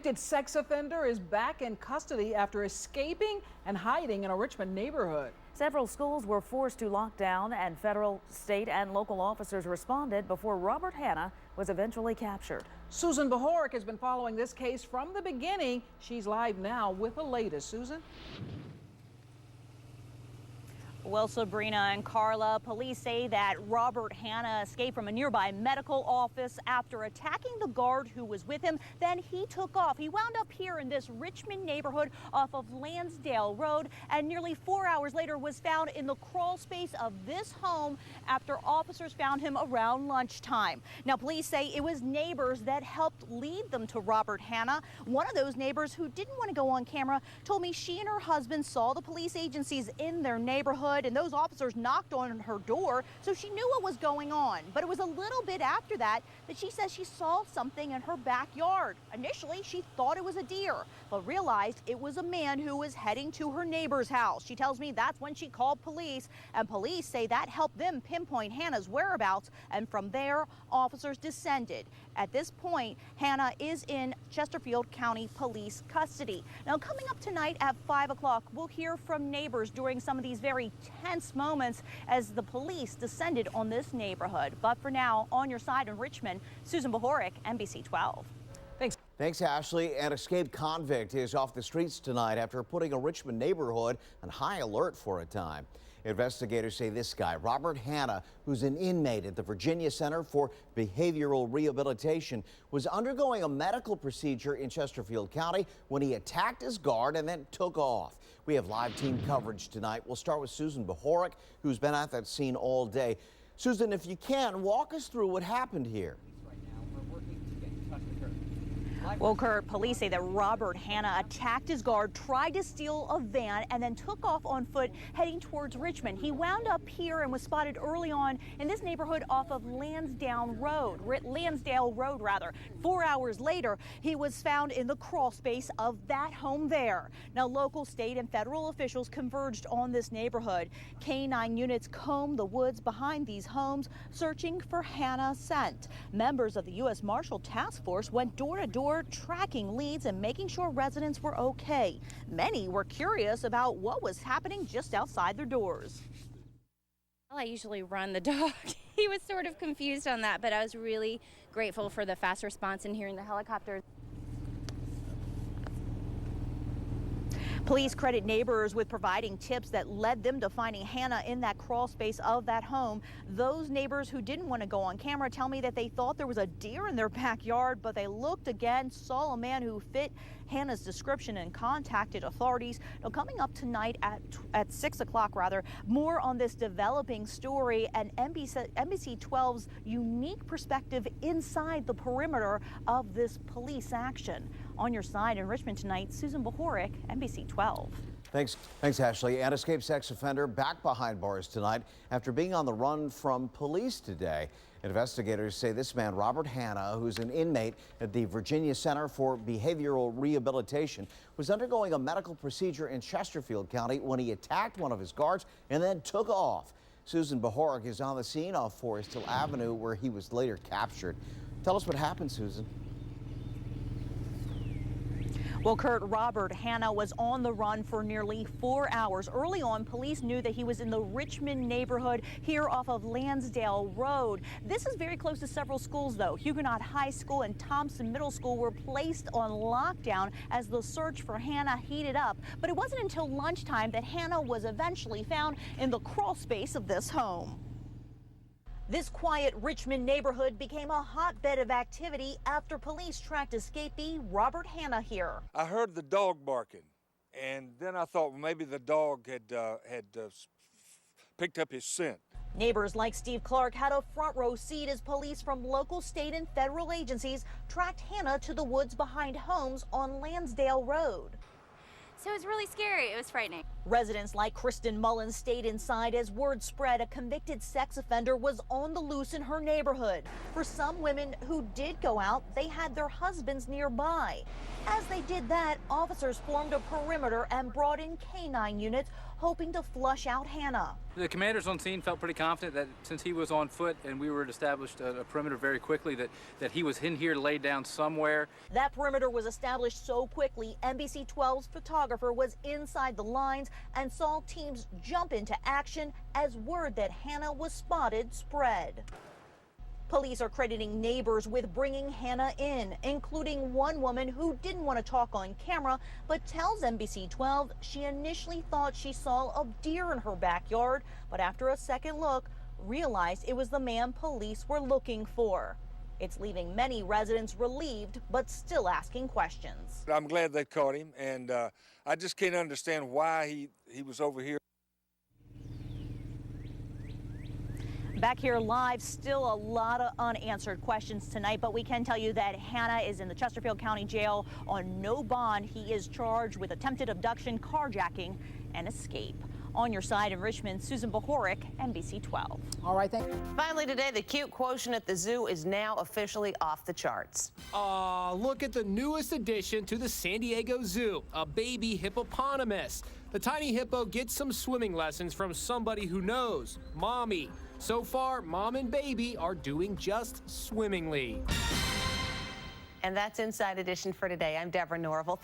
convicted sex offender is back in custody after escaping and hiding in a Richmond neighborhood. Several schools were forced to lock down, and federal, state, and local officers responded before Robert Hanna was eventually captured. Susan Bahoric has been following this case from the beginning. She's live now with the latest. Susan? Well, Sabrina and Carla, police say that Robert Hanna escaped from a nearby medical office after attacking the guard who was with him. Then he took off. He wound up here in this Richmond neighborhood off of Lansdale Road, and nearly 4 hours later was found in the crawl space of this home after officers found him around lunchtime. Now, police say it was neighbors that helped lead them to Robert Hanna. One of those neighbors who didn't want to go on camera told me she and her husband saw the police agencies in their neighborhood, and those officers knocked on her door, so she knew what was going on. But it was a little bit after that she says she saw something in her backyard. Initially, she thought it was a deer, but realized it was a man who was heading to her neighbor's house. She tells me that's when she called police, and police say that helped them pinpoint Hanna's whereabouts, and from there, officers descended. At this point, Hanna is in Chesterfield County Police custody. Now, coming up tonight at 5 o'clock, we'll hear from neighbors during some of these very tense moments as the police descended on this neighborhood. But for now, on your side in Richmond, Susan Bahoric, NBC 12. Thanks, Ashley. An escaped convict is off the streets tonight after putting a Richmond neighborhood on high alert for a time. Investigators say this guy, Robert Hanna, who's an inmate at the Virginia Center for Behavioral Rehabilitation, was undergoing a medical procedure in Chesterfield County when he attacked his guard and then took off. We have live team coverage tonight. We'll start with Susan Bahoric, who's been at that scene all day. Susan, if you can, walk us through what happened here. Well, Kurt, police say that Robert Hanna attacked his guard, tried to steal a van, and then took off on foot heading towards Richmond. He wound up here and was spotted early on in this neighborhood off of Lansdale Road. 4 hours later, he was found in the crawl space of that home there. Now, local, state, and federal officials converged on this neighborhood. K-9 units combed the woods behind these homes, searching for Hanna's scent. Members of the U.S. Marshal Task Force went door to door, tracking leads and making sure residents were okay. Many were curious about what was happening just outside their doors. Well, I usually run the dog. He was sort of confused on that, but I was really grateful for the fast response and hearing the helicopter. Police credit neighbors with providing tips that led them to finding Hanna in that crawl space of that home. Those neighbors who didn't want to go on camera tell me that they thought there was a deer in their backyard, but they looked again, saw a man who fit Hanna's description, and contacted authorities. Now, coming up tonight at 6 o'clock, more on this developing story and NBC 12's unique perspective inside the perimeter of this police action. On your side in Richmond tonight, Susan Bahoric, NBC 12. Thanks, Ashley. An escaped sex offender back behind bars tonight after being on the run from police today. Investigators say this man, Robert Hanna, who's an inmate at the Virginia Center for Behavioral Rehabilitation, was undergoing a medical procedure in Chesterfield County when he attacked one of his guards and then took off. Susan Bahoric is on the scene off Forest Hill Avenue, where he was later captured. Tell us what happened, Susan. Well, Kurt, Robert Hanna was on the run for nearly 4 hours. Early on, police knew that he was in the Richmond neighborhood here off of Lansdale Road. This is very close to several schools, though. Huguenot High School and Thompson Middle School were placed on lockdown as the search for Hanna heated up. But it wasn't until lunchtime that Hanna was eventually found in the crawl space of this home. This quiet Richmond neighborhood became a hotbed of activity after police tracked escapee Robert Hanna here. I heard the dog barking, and then I thought maybe the dog had picked up his scent. Neighbors like Steve Clark had a front row seat as police from local, state, and federal agencies tracked Hanna to the woods behind homes on Lansdale Road. So it was really scary. It was frightening. Residents like Kristen Mullins stayed inside as word spread a convicted sex offender was on the loose in her neighborhood. For some women who did go out, they had their husbands nearby. As they did that, officers formed a perimeter and brought in canine units, hoping to flush out Hannah. The commanders on scene felt pretty confident that since he was on foot and we were established a perimeter very quickly, that he was in here laid down somewhere. That perimeter was established so quickly, NBC 12's photographer was inside the lines and saw teams jump into action as word that Hannah was spotted spread. Police are crediting neighbors with bringing Hannah in, including one woman who didn't want to talk on camera, but tells NBC 12 she initially thought she saw a deer in her backyard, but after a second look, realized it was the man police were looking for. It's leaving many residents relieved, but still asking questions. I'm glad they caught him, and I just can't understand why he was over here. Back here live, still a lot of unanswered questions tonight, but we can tell you that Hannah is in the Chesterfield County Jail on no bond. He is charged with attempted abduction, carjacking, and escape. On your side in Richmond, Susan Bohoric, NBC 12. All right, thank you. Finally today, the cute quotient at the zoo is now officially off the charts. Look at the newest addition to the San Diego Zoo, a baby hippopotamus. The tiny hippo gets some swimming lessons from somebody who knows, Mommy. So far, Mom and baby are doing just swimmingly. And that's Inside Edition for today. I'm Deborah Norville.